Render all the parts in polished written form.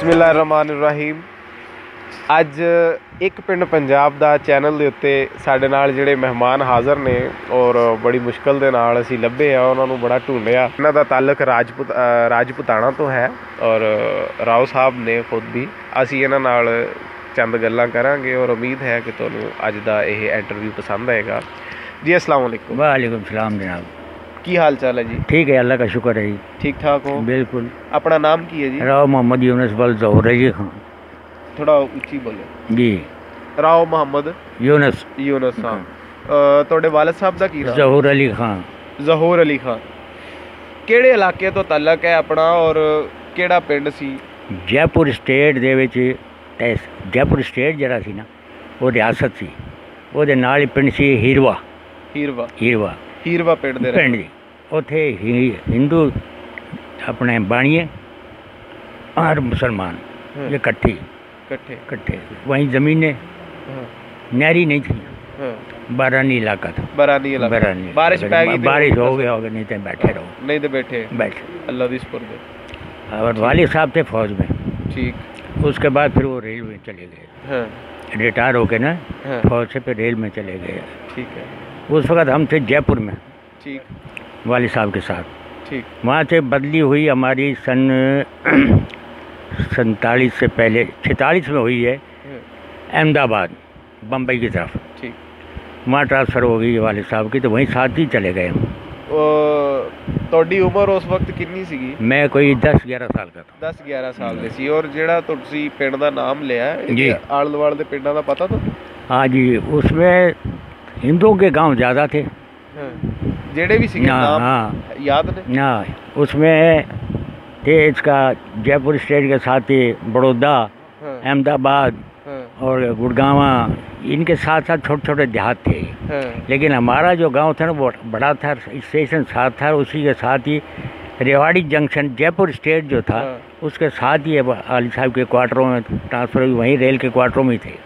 बिस्मिल्लाहिर्रहमानिर्रहीम। अज एक पिंड पंजाब दा चैनल दे उत्ते साडे नाल जिहड़े मेहमान हाज़र ने और बड़ी मुश्किल दे नाल असीं लभे आ, उन्हां नूं बड़ा ढूंढिया। इन्हां दा ताल्लुक राजपुताना तो है और राव साहब ने खुद भी। असीं इन्हां नाल चंद गल्लां करांगे और उम्मीद है कि तुहानूं अज दा इह इंटरव्यू पसंद आएगा। जी अस्सलाम वालेकुम। वालेकुम सलाम जनाब। की हाल चाल है जी? ठीक है, अल्लाह का शुक्र है जी। ठीक ठाक हो? बिल्कुल। अपना नाम की है जी? राव मोहम्मद यूनस बल ज़हूर जी खान। थोड़ा उच्ची बोलो जी। राव मोहम्मद यूनस हाँ। तुहाडे वालिद साहब दा की नाम? ज़हूर अली खान। ज़हूर अली खान। किहड़े इलाके तो ताल्लुक है अपना और किहड़ा पिंड सी? जयपुर स्टेट दे विच जयपुर स्टेट जिहड़ा सी ना वो रियासत सी, ਉਹਦੇ ਨਾਲ ਹੀ ਪਿੰਡ ਸੀ ਹੀਰਵਾ। ਹੀਰਵਾ ਪਿੰਡ ਦੇ ਜੀ। ਉੱਥੇ हिंदू अपने बाणिए और मुसलमान ये इकट्ठे वहीं ज़मीनें नहरी नहीं थी, बारानी इलाका था। बारानी बारिश हो गया होगा, नहीं तो बैठे रहो। नहीं तो बैठे अल्लाह दी सुपुर्द। और वालिद साहब थे फौज में। ठीक। उसके बाद फिर वो रेल में चले गए, रिटायर हो के ना फौज से फिर रेल में चले गए। ठीक है। उस वक़्त हम थे जयपुर में। ठीक। वालिद साहब के साथ। ठीक। वहाँ से बदली हुई हमारी सन 47 से पहले 46 में हुई है अहमदाबाद, बम्बई की तरफ। ठीक। वहाँ ट्रांसफ़र हो गई वालिद साहब की, तो वहीं साथ ही चले गए हम। ਤੁਹਾਡੀ ਉਮਰ ਉਸ ਵਕਤ ਕਿੰਨੀ ਸੀਗੀ? मैं कोई 10-11 साल का था। 10-11 ਸਾਲ ਦੇ ਸੀ। और ਜਿਹੜਾ ਤੁਸੀਂ ਪਿੰਡ ਦਾ ਨਾਮ ਲਿਆ ਜੀ, ਆਲੇ ਦੁਆਲੇ ਦੇ ਪਿੰਡਾਂ ਦਾ ਪਤਾ ਤੁਹਾਨੂੰ? हाँ जी, उसमें हिंदुओं के गांव ज़्यादा थे। जेड़े भी सीखे नाम याद ने ना, उसमें थे इसका जयपुर स्टेट के साथ ही बड़ौदा, अहमदाबाद और गुड़गांव, इनके साथ साथ छोटे छोटे देहात थे। लेकिन हमारा जो गांव था ना वो बड़ा था, स्टेशन साथ था, उसी के साथ ही रेवाड़ी जंक्शन जयपुर स्टेट जो था उसके साथ ही वालिद साहब के क्वार्टरों में ट्रांसफ़र हुई, वहीं रेल के क्वार्टरों में थे।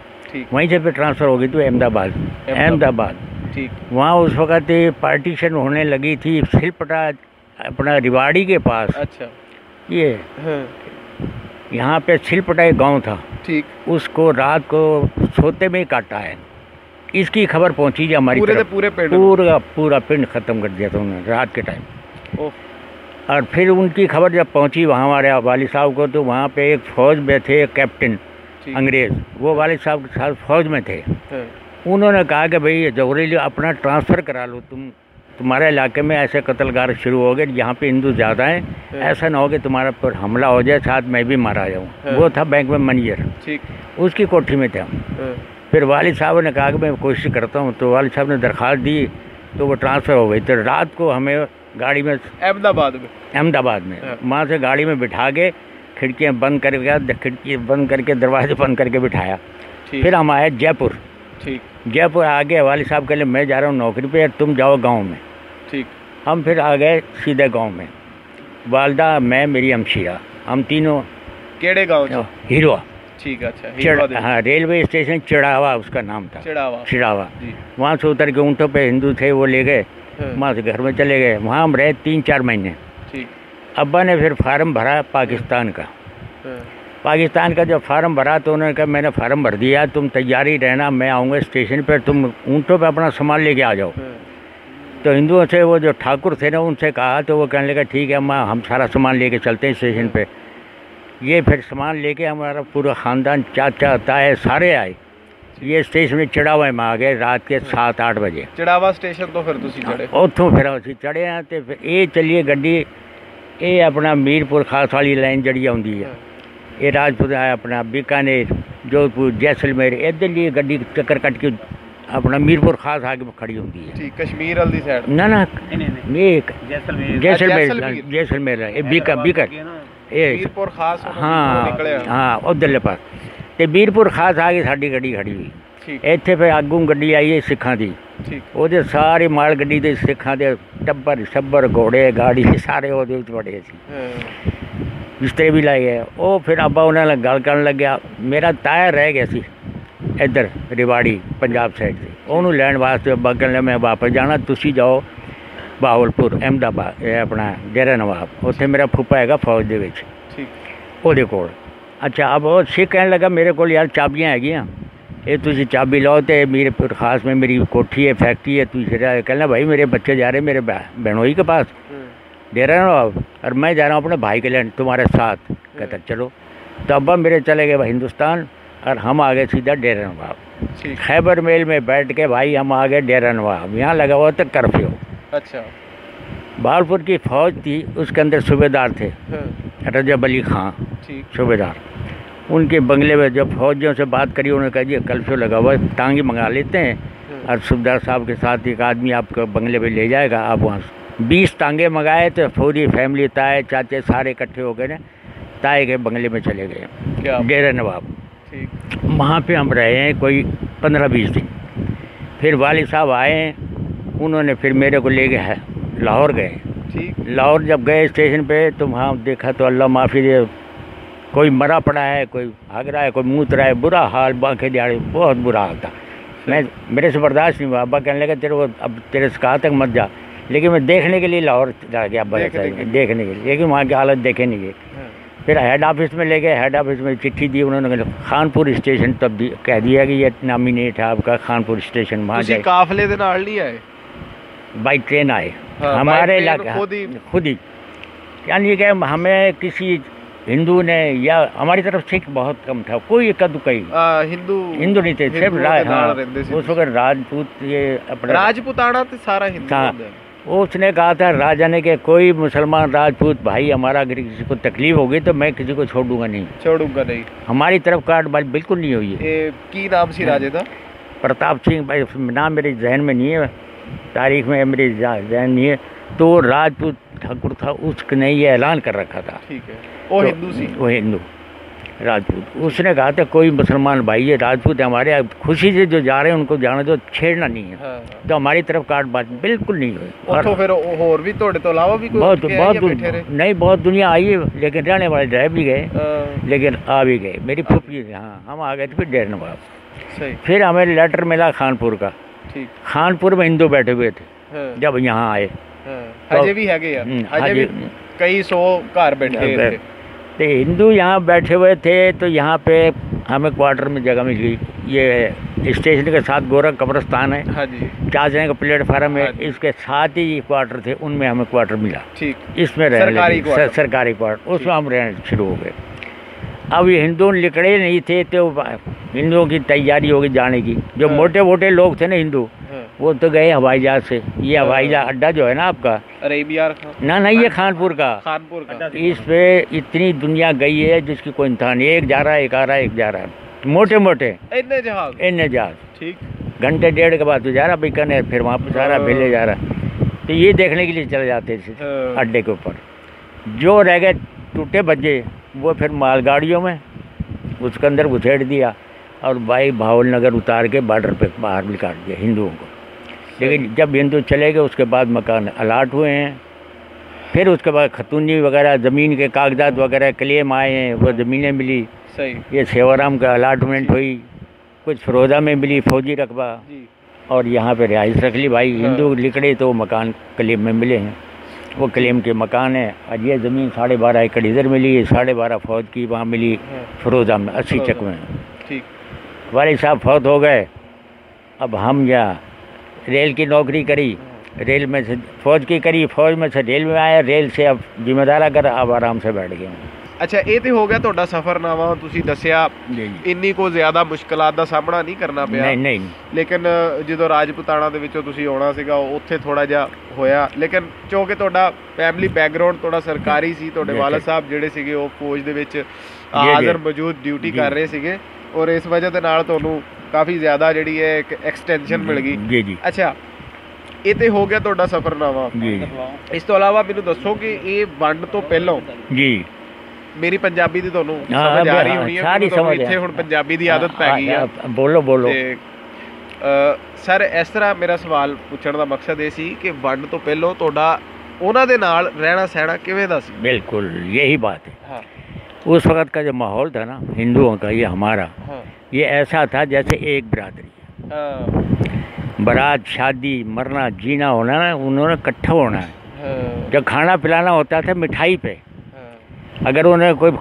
वहीं से फिर ट्रांसफ़र हो गई तो अहमदाबाद। ठीक। वहाँ उस वक़्त पार्टीशन होने लगी थी सिलपटा अपना रिवाड़ी के पास। अच्छा। ये यहाँ पे सिलपटा एक गांव था। ठीक। उसको रात को सोते में काटा है। इसकी खबर पहुँची जी हमारी पूरा पिंड ख़त्म कर दिया था उन्होंने रात के टाइम। और फिर उनकी खबर जब पहुँची वहाँ हमारे वालिद साहब को, तो वहाँ पे एक फ़ौज में थे कैप्टन अंग्रेज़, वो वालिद साहब के साथ फ़ौज में थे। उन्होंने कहा कि भाई ज़हूर अपना ट्रांसफ़र करा लो, तुम्हारे इलाके में ऐसे कत्लगार शुरू हो गए, यहाँ पे हिंदू ज़्यादा हैं, ऐसा ना हो कि तुम्हारा पर हमला हो जाए, साथ मैं भी मारा जाऊँ। वो था बैंक में मैनेजर। ठीक। उसकी कोठी में थे हम। फिर वालिद साहब ने कहा कि मैं कोशिश करता हूँ, तो वालिद साहब ने दरख्वास्त दी, तो वो ट्रांसफ़र हो गई। तो रात को हमें गाड़ी में अहमदाबाद में वहाँ से गाड़ी में बिठा के खिड़कियाँ बंद करके दरवाजे बंद करके बिठाया। फिर हम आए जयपुर। ठीक। जयपुर आ गए, वालिद साहब के लिए मैं जा रहा हूँ नौकरी पे, तुम जाओ गांव में। ठीक। हम फिर आ गए सीधे गांव में, वालदा, मैं, मेरी हमशीरा, हम तीनों। केड़े गांव? हीरवा। ठीक। अच्छा। हाँ, रेलवे स्टेशन चिड़ावा उसका नाम था। चिड़ावा। वहाँ से उतर के ऊँटों पे हिंदू थे वो ले गए, वहाँ से घर में चले गए। वहाँ हम रहे 3-4 महीने। ठीक। अब्बा ने फिर फार्म भरा पाकिस्तान का जब फार्म भरा तो उन्होंने कहा मैंने फार्म भर दिया, तुम तैयारी रहना, मैं आऊँगा स्टेशन पर, तुम ऊँटों पे अपना सामान लेके आ जाओ। तो हिंदुओं से वो जो ठाकुर थे ना उनसे कहा, तो वो कहने लगा ठीक है अम्मा, हम सारा सामान लेके चलते हैं स्टेशन पे। ये फिर सामान लेके हमारा पूरा ख़ानदान, चाचा ताए सारे आए। ये स्टेशन चिड़ावा में आ गए रात के 7-8 बजे। चिड़ावा स्टेशन तो फिर तुसी चढ़े? उतों फिर असीं चढ़े हैं, तो फिर ये चलिए गड्डी, ये अपना मीरपुर खास वाली लाइन जड़ी आउंदी है, ये राजपुर है अपना बीकानेर, जोधपुर, जैसलमेर, इधर लिए गड्डी चक्कर कट के अपना मीरपुर खास आगे खड़ी होती है। ठीक। कश्मीर वाली साइड ना जैसलमेर है, बीकर ये मीरपुर खास। हाँ उधरले पास ते मीरपुर खास आगे साड़ी गड्डी खड़ी हुई। इत्थे फिर आगू गड्डी आई है सिखां दी, ਉਹਦੇ सारी माल गड्डी ਦੇ सिखां ਦੇ टब्बर घोड़े गाड़ी सारे ਉਹਦੇ ਵਿੱਚ बड़े सी, बिस्तरे भी लाए गए। वो फिर अब्बा उन्होंने गल कर लग गया, मेरा ताया रह गया सी इधर रिवाड़ी पंजाब साइड से, उन्होंने लैन वास्ते अब्बा कहने मैं वापस जाना, तुसी जाओ बहावलपुर अहमदाबाद अपना डेरा नवाब, उत्थे मेरा फूफा हैगा फौज दे विच, ਉਹਦੇ ਕੋਲ अच्छा अब वो सिख कहने लगा मेरे को यार चाबियाँ हैगियाँ, ये तुझे चाबी लाओ तो मेरे खास में मेरी कोठी है, फैक्ट्री है, तुझे कहना भाई मेरे बच्चे जा रहे मेरे बहनोई के पास डेरा नवाब, और मैं जा रहा हूँ अपने भाई के लिए तुम्हारे साथ। कहता चलो। तो अब्बा मेरे चले गए हिंदुस्तान और हम आ गए सीधा डेरा नवाब। खैबर मेल में बैठ के भाई हम आ गए डेरा नवाब। यहाँ लगा हुआ था कर्फ्यू। अच्छा। भावलपुर की फौज थी, उसके अंदर सूबेदार थे रजब अली खां सूबेदार। उनके बंगले में जब फौजियों से बात करी उन्होंने कहा जी कर्फ्यू लगा हुआ है, टांगी मंगा लेते हैं और सूबेदार साहब के साथ एक आदमी आपको बंगले पे ले जाएगा, आप वहाँ 20 टांगे मंगाए तो पूरी फैमिली ताए चाचे सारे इकट्ठे हो गए ना, ताए के बंगले में चले गए डेरा नवाब। वहाँ पे हम रहे हैं कोई 15-20 दिन। फिर वालिद साहब आए, उन्होंने फिर मेरे को ले गए लाहौर गए। लाहौर जब गए स्टेशन पे तो वहाँ देखा तो अल्लाह माफ़ी दे, कोई मरा पड़ा है, कोई भाग रहा है, कोई मूत रहा है, बुरा हाल, बांके दिहाड़ी बहुत बुरा हाल था। मेरे से बर्दाश्त नहीं हुआ। अब्बा कहने लगे तेरे को अब तेरे से कहा तक मत जा, लेकिन मैं देखने के लिए लाहौर जा गया अब्बा देखने के लिए, लेकिन वहाँ की हालत देखे नहीं गई। फिर हेड ऑफिस में ले गए, हेड ऑफिस में चिट्ठी दी उन्होंने, खानपुर स्टेशन तब कह दिया कि ये नॉमिनेट है आपका खानपुर स्टेशन। वहाँ जाए काफले दे नाल नहीं आए, बाई ट्रेन आए। हमारे इलाके खुद ही, यानी कि हमें किसी हिंदू ने या हमारी तरफ सिख बहुत कम था, कोई इक्का दुक्का ही हिंदू नहीं थे, सिर्फ उस वक्त राजपूत, ये अपना राजपूताना तो सारा हिंदू। उसने कहा था राजा ने कि कोई मुसलमान राजपूत भाई हमारा अगर किसी को तकलीफ होगी तो मैं किसी को छोड़ूंगा नहीं। हमारी तरफ कार्ड बात बिल्कुल नहीं हुई है। की नाम सी राजे था? प्रताप सिंह भाई, नाम मेरे जहन में नहीं है, तारीख में मेरे जहन नहीं है। तो राजपूत ठाकुर था, उसने ये ऐलान कर रखा था। ठीक है, वो तो, हिंदू सी, वो हिंदू राजपूत। उसने कहा था कोई मुसलमान भाई ये राजपूत है हमारे, खुशी से जो जा रहे हैं उनको जाने दो, छेड़ना नहीं है। हाँ। तो हमारी तरफ काट बात बिल्कुल नहीं हुई। और फिर और भी थोड़े तो अलावा भी बहुत नहीं, बहुत दुनिया आई है, लेकिन रहने वाले रह भी गए, लेकिन आ भी गए। मेरी फूफी, हाँ हम आ गए थे फिर डेरा नवाब। फिर हमें लेटर मिला खानपुर का। खानपुर में हिंदू बैठे हुए थे जब यहाँ आए। अजय भी है यार, कई 100 घर बैठे थे। तो हिंदू यहाँ बैठे हुए थे, तो यहाँ पे हमें क्वार्टर में जगह मिल गई। ये स्टेशन के साथ गोरख कब्रिस्तान है, हाँ जी, 4 जने का प्लेटफार्म है, इसके साथ ही क्वार्टर थे, उनमें हमें क्वार्टर मिला। ठीक, इसमें सरकारी क्वार्टर, उसमें हम रहने शुरू हो गए। अब ये हिंदू निकले नहीं थे तो हिंदुओं की तैयारी होगी जाने की। जो मोटे मोटे लोग थे ना हिंदू, वो तो गए हवाई जहाज से। ये हवाई जहाज अड्डा जो है ना आपका अरेबिया ना ये खानपुर का। इस पे इतनी दुनिया गई है जिसकी कोई इंसान, एक जा रहा है, एक आ रहा है, एक जा रहा है, मोटे मोटे इतने जहाज। ठीक, घंटे डेढ़ के बाद तो जा रहा बीकानेर, फिर वापस आ रहा, भेले जा रहा। तो ये देखने के लिए चले जाते थे अड्डे के ऊपर। जो रह गए टूटे बच्चे वो फिर मालगाड़ियों में उसके अंदर घुसेड़ दिया और भाई भावलनगर उतार के बॉर्डर पे बाहर निकाल दिया हिंदुओं को। लेकिन जब हिंदू चले गए उसके बाद मकान अलाट हुए हैं। फिर उसके बाद खतूनी वगैरह ज़मीन के कागजात वगैरह क्लेम आए हैं, वो ज़मीनें मिली। सही, ये सेवाराम का अलाटमेंट हुई, कुछ फिरोजा में मिली फौजी रकबा, और यहाँ पे रिहाइश रख ली। भाई हिंदू लिखड़े तो मकान क्लेम में मिले हैं, वो क्लेम के मकान है। और ये ज़मीन 12.5 एकड़ इधर मिली, 12.5 फौज की वहाँ मिली फिरोजा में 80 चक में। ठीक, वालिद साहब फौत हो गए। अब हम यहाँ रेल की नौकरी करी, रेल में से फौज की करी, फौज में से रेल में आया, रेल से अब जिम्मेदारा कर अब आराम से बैठ गए। अच्छा, ਇਹ ਤੇ ਹੋ ਗਿਆ ਤੁਹਾਡਾ ਸਫ਼ਰਨਾਮਾ। ਤੁਸੀਂ ਦੱਸਿਆ ਇੰਨੀ ਕੋ ਜ਼ਿਆਦਾ ਮੁਸ਼ਕਲਾਂ ਦਾ ਸਾਹਮਣਾ ਨਹੀਂ ਕਰਨਾ ਪਿਆ। ਨਹੀਂ, ਲੇਕਿਨ ਜਦੋਂ ਰਾਜਪੂਤਾਣਾ ਦੇ ਵਿੱਚੋਂ ਤੁਸੀਂ ਆਉਣਾ ਸੀਗਾ ਉੱਥੇ ਥੋੜਾ ਜਿਹਾ ਹੋਇਆ। ਲੇਕਿਨ ਕਿਉਂਕਿ ਤੁਹਾਡਾ ਫੈਮਿਲੀ ਬੈਕਗ੍ਰਾਉਂਡ ਤੁਹਾਡਾ ਸਰਕਾਰੀ ਸੀ, ਤੁਹਾਡੇ ਵਾਲਿਦ ਸਾਹਿਬ ਜਿਹੜੇ ਸੀਗੇ ਉਹ ਫੌਜ ਦੇ ਵਿੱਚ ਹਾਜ਼ਰ ਮੌਜੂਦ ਡਿਊਟੀ ਕਰ ਰਹੇ ਸੀਗੇ, ਔਰ ਇਸ ਵਜ੍ਹਾ ਦੇ ਨਾਲ ਤੁਹਾਨੂੰ ਕਾਫੀ ਜ਼ਿਆਦਾ ਜਿਹੜੀ ਹੈ ਇੱਕ ਐਕਸਟੈਂਸ਼ਨ ਮਿਲ ਗਈ। ਅੱਛਾ, ਇਹ ਤੇ ਹੋ ਗਿਆ ਤੁਹਾਡਾ ਸਫ਼ਰਨਾਮਾ। ਇਸ ਤੋਂ ਇਲਾਵਾ ਮੈਨੂੰ ਦੱਸੋ ਕਿ ਇਹ ਵੰਡ ਤੋਂ ਪਹਿਲਾਂ ਜੀ ਮੇਰੀ ਪੰਜਾਬੀ ਦੀ ਤੁਹਾਨੂੰ ਸਮਝ ਆ ਰਹੀ ਹੋਣੀ ਹੈ, ਸਾਰੀ ਸਮਝ ਇੱਥੇ ਹੁਣ ਪੰਜਾਬੀ ਦੀ ਆਦਤ ਪੈ ਗਈ ਆ। ਬੋਲੋ ਤੇ ਸਰ ਇਸ ਤਰ੍ਹਾਂ ਮੇਰਾ ਸਵਾਲ ਪੁੱਛਣ ਦਾ ਮਕਸਦ ਇਹ ਸੀ ਕਿ ਵੰਡ ਤੋਂ ਪਹਿਲਾਂ ਤੁਹਾਡਾ ਉਹਨਾਂ ਦੇ ਨਾਲ ਰਹਿਣਾ ਸਹਿਣਾ ਕਿਵੇਂ ਦਾ ਸੀ? बिल्कुल यही बात है। उस वक्त का जो माहौल था ना हिंदुओं का, ये हमारा ये ऐसा था जैसे एक बिरादरी। बारात, शादी, मरना, जीना होना ना, उन्होंने इकट्ठा होना है। जब खाना पिलाना होता था मिठाई पे, अगर उन्हें कोई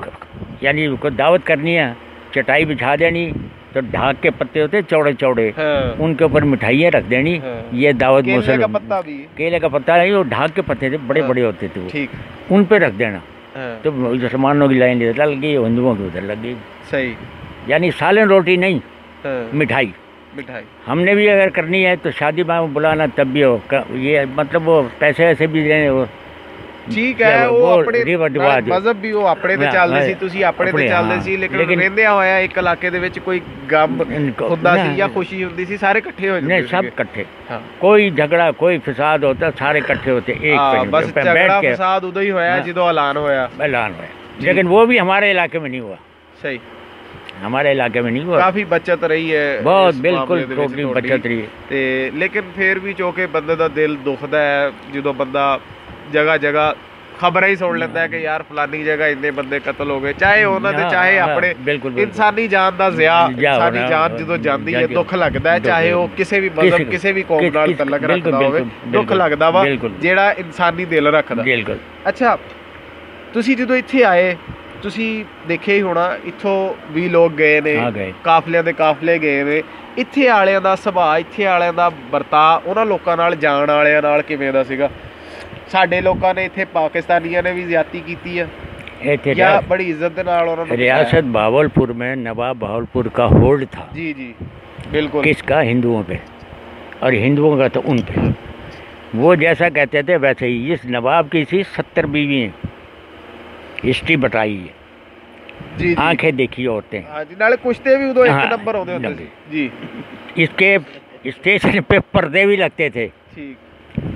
यानी उनको दावत करनी है, चटाई बिछा देनी, तो ढाक के पत्ते होते चौड़े चौड़े, उनके ऊपर मिठाइयाँ रख देनी। ये दावत केले का पत्ता भी, केले का पत्ता नहीं, वो ढाक के पत्ते थे, बड़े बड़े होते थे वो, उन पे रख देना। तो मुसलमानों की लाइन इधर लग गई, हिंदुओं की उधर लग गई। सही। यानी सालन रोटी नहीं, मिठाई। हमने भी अगर करनी है तो शादी में बुलाना तब भी हो, ये मतलब वो पैसे वैसे भी देने वो ठीक है, वो ਆਪਣੇ ਮਜ਼ਹਬ ਵੀ ਉਹ ਆਪਣੇ ਤੇ ਚੱਲਦੇ ਸੀ, ਤੁਸੀਂ ਆਪਣੇ ਤੇ ਚੱਲਦੇ ਸੀ, ਲੇਕਿਨ ਰਹਿੰਦਿਆਂ ਹੋਇਆ ਇੱਕ ਇਲਾਕੇ ਦੇ ਵਿੱਚ ਕੋਈ ਗਮ ਹੁੰਦਾ ਸੀ ਜਾਂ ਖੁਸ਼ੀ ਹੁੰਦੀ ਸੀ, ਸਾਰੇ ਇਕੱਠੇ ਹੋ ਜਾਂਦੇ ਸੀ। सब इकट्ठे, कोई झगड़ा कोई फसाद होता सारे इकट्ठे होते एक बस झगड़ा फसाद उदो ही होया जो ऐलान होया। लेकिन वो भी हमारे इलाके में नहीं हुआ। सही, हमारे इलाके में नहीं हुआ। काफी बचत रही है, बहुत बिल्कुल टोटली बचत रही है। लेकिन फिर भी चौके बंदे का दिल दुखदा है जो बंदा जगह जगह खबर ही सुन लेता है कि यार फलानी जगह इन्ने बंदे कतल हो गए, चाहे उन्होंने चाहे अपने इंसानी जान का ज़िया, इंसानी जान जो जाती है दुख लगता है, चाहे वो किसी भी मजहब किसी भी कौम नाल तलक रखता होवे, दुख लगता वा जेड़ा इंसानी दिल रखदा। अच्छा, तुसी जदों इत्थे आए तुसी देखे ही होना, इत्थों भी लोग गए ने, काफलियां दे काफले गए ने, इत्थे वालियां दा सुभाਅ, इत्थे वालियां दा बर्ताव उन्हां लोकां नाल जाण वालियां नाल किवें दा सीगा? साडे लोकां ने इत्थे पाकिस्तानियां ने भी ज़्यादती कीती है या बड़ी इज्जत दे नाल उन्हां नूं? रियासत बहावलपुर में नवाब बहावलपुर का होल्ड था। जी जी बिल्कुल। किसका? हिंदुओं पे, और हिंदुओं का तो उन पे। वो जैसा कहते थे वैसे ही। इस नवाब की थी 70 बीवियाँ, हिस्ट्री बताई है जी, आंखें देखी औरतें। हाँ जी, नाले कुश्ते भी उदो एक नंबर होते जी। इसके स्टेशन पे पर्दे भी लगते थे। ठीक।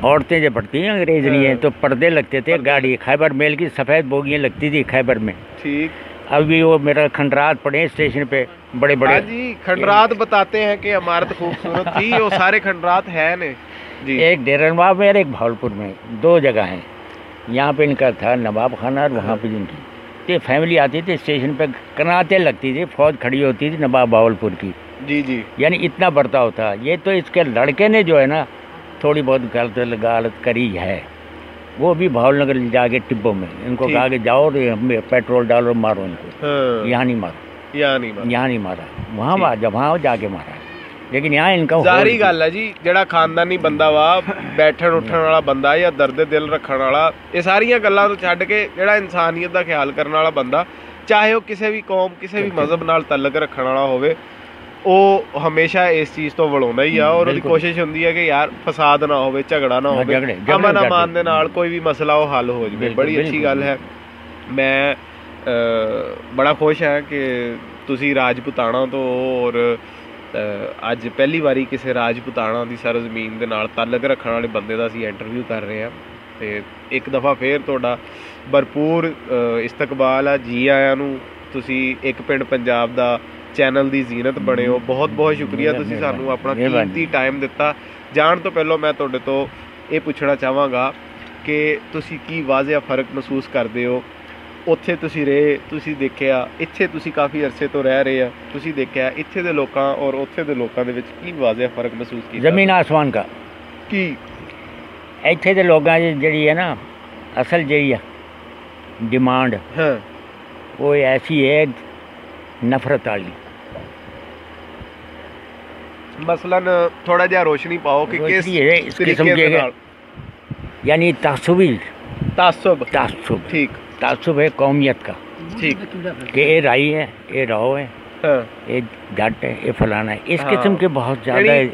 औरतें जब पढ़ती हैं अंग्रेज नहीं है तो पर्दे लगते थे। गाड़ी खैबर मेल की सफ़ेद बोगियाँ लगती थी खैबर में। ठीक। अभी वो मेरा खंडरात पड़े स्टेशन पे बड़े बड़े। हाँ जी, खंडरात बताते हैं कि इमारत खूबसूरत थी, वो सारे खंडरात हैं ने जी। एक डेरा नवाब में और एक भावलपुर में, 2 जगह हैं। यहाँ पे इनका था नवाब खाना और वहाँ पे इनकी तो फैमिली आती थी स्टेशन पे, कनातें लगती थी, फौज खड़ी होती थी नवाब भावलपुर की। जी जी। यानी इतना बर्ताव था। ये तो इसके लड़के ने जो है ना थोड़ी बहुत गलत करी है, वो भी भावनगर ले जाके टिब्बों में इनको कहा कि जाओ पेट्रोल डालो मारो इनको। यहाँ नहीं मारा, यहाँ नहीं मारा, वहाँ जाके मारा। लेकिन यहाँ इनका जारी गल है जी, जेड़ा खानदानी बंदा वा, बैठन उठन वाला बंदा या दर्द दिल रखने वाला, ये सारियां गल्लां तो छड्ड के जेड़ा इंसानियत का ख्याल करने वाला बंदा, चाहे वो किसी भी कौम किसी भी मजहब नाल तलक रखने वाला होवे, वो हमेशा इस चीज़ तो वड़ाउंदा ही आ। और कोशिश होंदी है कि यार फसाद ना होवे, झगड़ा ना होवे, अमन अमान दे नाल कोई भी मसला वो हल हो जाए। बड़ी अच्छी गल है। मैं बड़ा खुश है कि तुसी राजपूताना तो और अज पहली बारी किसी राजपूताना की सरजमीन के नाल ताल्लुक रखने वाले बंदे का असीं इंटरव्यू कर रहे हैं। तो एक दफ़ा फिर तुहाडा भरपूर इस्तकबाल है, जी आयां नूं। तुसी एक पिंड पंजाब दा चैनल की जीनत बने हो, बहुत बहुत शुक्रिया। तुसी सानू अपना कीमती टाइम दिता। जाण तो पहलों मैं तुहाडे तो ये पुछना चाहांगा कि तुसी की वाज़िया फ़र्क महसूस करते हो? उत्थे तुसी रहे, तुसी देखिया, इत्थे तुसी काफ़ी अरसे तो रह रहे हैं, तुसी देखिया इत्थे दे लोकां और उत्थे दे लोकां दे विच की वाज़िया फ़र्क महसूस कीता? ज़मीन आसमान का। की इत्थे दे लोकां दी जिहड़ी है ना असल जिहड़ी है डिमांड, हाँ, वो ऐसी है नफरत वाली। मसलन थोड़ा जिहा रोशनी पाओ कि किस किस्म के, यानी तासुबी तासुब ठीक, तासुब है कौमियत का। ठीक, कि ये राई है, ये राव है, ये जट है, ये फलाना है, इस किस्म के बहुत ज़्यादा है।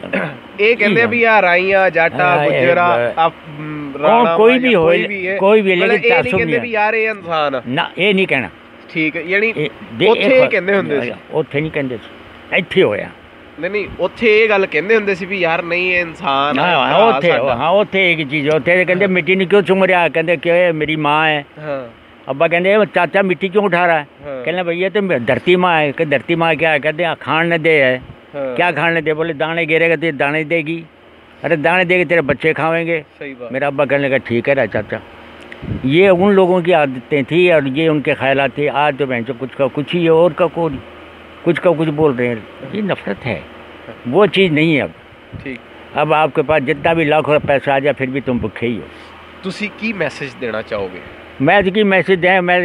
ये कहते भी यार राइयां जाटा गुजरा कोई भी हो, कोई भी, लेकिन तासुब नहीं भी यार ये इंसान ना, ये नहीं कहना। ठीक है, यानी उत्थे कहंदे हुंदे सी, उत्थे नहीं कहंदे सी, इत्थे होया नहीं उत्थे ये गल कहंदे हुंदे सी भी यार नहीं ये इंसान है। हाँ उत्थे एक चीज़ उत्थे कहंदे मिट्टी नहीं क्यों चुम रहा, कहंदे कि मेरी माँ है। अब्बा कहंदे चाचा मिट्टी क्यों उठा रहा है? कहने भैया तो धरती माँ है। कि धरती माँ क्या है? कहते खाने दे है। क्या खाने दे? बोले दाने गिरेगा तो दाने देगी। अरे दाने देगी तेरे बच्चे खाएंगे। मेरा अब्बा कहने लगा ठीक है चाचा। ये उन लोगों की आदतें थी और ये उनके ख्यालात थे। आज तो बहन कुछ का कुछ ही है और का कुछ का कुछ बोल रहे हैं। ये नफरत है, वो चीज़ नहीं है अब। ठीक, अब आपके पास जितना भी लाखों पैसा आ जाए फिर भी तुम भुखे ही हो। तुसी की मैसेज देना चाहोगे? मैं की मैसेज दें, मैं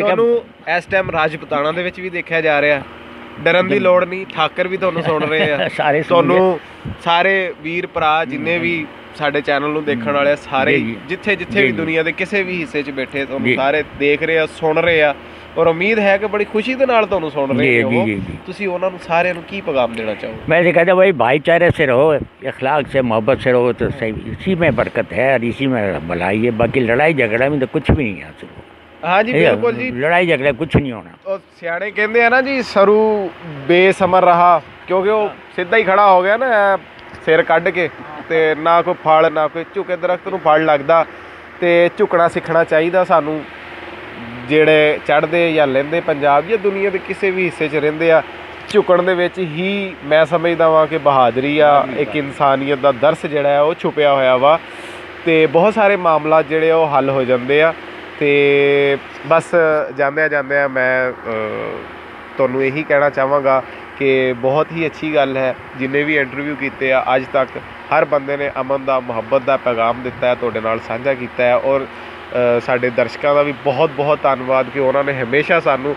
ਇਸ ਟਾਈਮ ਰਾਜਪੂਤਾਣਾ ਦੇ ਵਿੱਚ ਵੀ ਦੇਖਿਆ ਜਾ ਰਿਹਾ। ਡਰਨ ਦੀ ਲੋੜ ਨਹੀਂ, ਠਾਕਰ ਵੀ ਤੁਹਾਨੂੰ ਸੁਣ ਰਹੇ ਆ। ਤੁਹਾਨੂੰ ਸਾਰੇ ਵੀਰ ਭਰਾ ਜਿੰਨੇ ਵੀ ਸਾਡੇ ਚੈਨਲ ਨੂੰ ਦੇਖਣ ਵਾਲੇ ਸਾਰੇ ਜਿੱਥੇ ਜਿੱਥੇ ਵੀ ਦੁਨੀਆ ਦੇ ਕਿਸੇ ਵੀ ਹਿੱਸੇ 'ਚ ਬੈਠੇ ਤੁਹਾਨੂੰ ਸਾਰੇ ਦੇਖ ਰਹੇ ਆ, ਸੁਣ ਰਹੇ ਆ, ਔਰ ਉਮੀਦ ਹੈ ਕਿ ਬੜੀ ਖੁਸ਼ੀ ਦੇ ਨਾਲ ਤੁਹਾਨੂੰ ਸੁਣ ਰਹੇ ਹੋ। ਤੁਸੀਂ ਉਹਨਾਂ ਨੂੰ ਸਾਰਿਆਂ ਨੂੰ ਕੀ ਪੈगाम देना चाहो? मैं तो कहता भाई भाईचारे से रहो, अखलाक से मोहब्बत से रहो तो सही, इसी में बरकत है और इसी में भलाई है। बाकी लड़ाई झगड़ा में तो कुछ भी नहीं हासिल हो। हाँ जी बिल्कुल जी, लड़ाई झगड़ा कुछ नहीं होना। और सियाने कहते हैं ना जी, सरू बेसमर रहा क्योंकि वो सीधा ही खड़ा हो गया ना सिर कढ़ के, ते ना कोई फल ना कोई झुके दरख्त नूं फल लगदा। ते झुकना सीखना चाहिए सानू, ਜਿਹੜੇ ਚੜ੍ਹਦੇ ਜਾਂ ਲਹਿੰਦੇ ਪੰਜਾਬ ਜਾਂ ਦੁਨੀਆ ਦੇ ਕਿਸੇ ਵੀ ਹਿੱਸੇ 'ਚ ਰਹਿੰਦੇ ਆ। ਝੁਕਣ ਦੇ ਵਿੱਚ ਹੀ ਮੈਂ ਸਮਝਦਾ ਵਾਂ ਕਿ ਬਹਾਦਰੀ ਆ, ਇੱਕ ਇਨਸਾਨੀਅਤ ਦਾ ਦਰਸ ਜਿਹੜਾ ਹੈ ਉਹ ਛੁਪਿਆ ਹੋਇਆ ਵਾ, ਅਤੇ ਬਹੁਤ ਸਾਰੇ ਮਾਮਲਾ ਜਿਹੜੇ ਉਹ ਹੱਲ ਹੋ ਜਾਂਦੇ ਆ। ਅਤੇ ਬਸ ਜਾਂਦਿਆਂ ਮੈਂ ਤੁਹਾਨੂੰ ਇਹੀ ਕਹਿਣਾ ਚਾਹਾਂਗਾ ਕਿ ਬਹੁਤ ਹੀ ਅੱਛੀ ਗੱਲ ਹੈ, ਜਿੰਨੇ ਵੀ ਇੰਟਰਵਿਊ ਕੀਤੇ ਆ ਅੱਜ ਤੱਕ ਹਰ ਬੰਦੇ ਨੇ ਅਮਨ ਦਾ, ਮੁਹੱਬਤ ਦਾ ਪੈगाम ਦਿੱਤਾ ਹੈ, ਤੁਹਾਡੇ ਨਾਲ ਸਾਂਝਾ ਕੀਤਾ ਹੈ। ਔਰ ਸਾਡੇ ਦਰਸ਼ਕਾਂ ਦਾ ਵੀ ਬਹੁਤ ਬਹੁਤ ਧੰਨਵਾਦ ਕਿ ਉਹਨਾਂ ਨੇ ਹਮੇਸ਼ਾ ਸਾਨੂੰ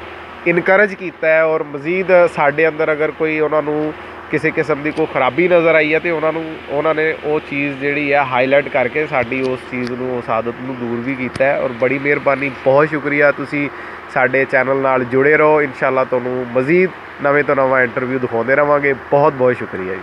ਇਨਕਰੇਜ ਕੀਤਾ ਹੈ। ਔਰ ਮਜ਼ੀਦ ਸਾਡੇ ਅੰਦਰ ਅਗਰ ਕੋਈ ਉਹਨਾਂ ਨੂੰ ਕਿਸੇ ਕਿਸਮ ਦੀ ਕੋਈ ਖਰਾਬੀ ਨਜ਼ਰ ਆਈ ਹੈ ਤਾਂ ਉਹਨਾਂ ਨੇ ਉਹ ਚੀਜ਼ ਜਿਹੜੀ ਹੈ ਹਾਈਲਾਈਟ ਕਰਕੇ ਸਾਡੀ ਉਸ ਚੀਜ਼ ਨੂੰ, ਉਸ ਆਦਤ ਨੂੰ ਦੂਰ ਵੀ ਕੀਤਾ ਹੈ। ਔਰ ਬੜੀ ਮਿਹਰਬਾਨੀ, ਬਹੁਤ ਸ਼ੁਕਰੀਆ। ਤੁਸੀਂ ਸਾਡੇ ਚੈਨਲ ਨਾਲ ਜੁੜੇ ਰਹੋ। ਇਨਸ਼ਾਅੱਲਾ ਤੁਹਾਨੂੰ ਮਜ਼ੀਦ ਨਵੇਂ ਤੋਂ ਨਵਾਂ ਇੰਟਰਵਿਊ ਦਿਖਾਉਂਦੇ ਰਹਾਂਗੇ। ਬਹੁਤ ਬਹੁਤ ਸ਼ੁਕਰੀਆ ਜੀ।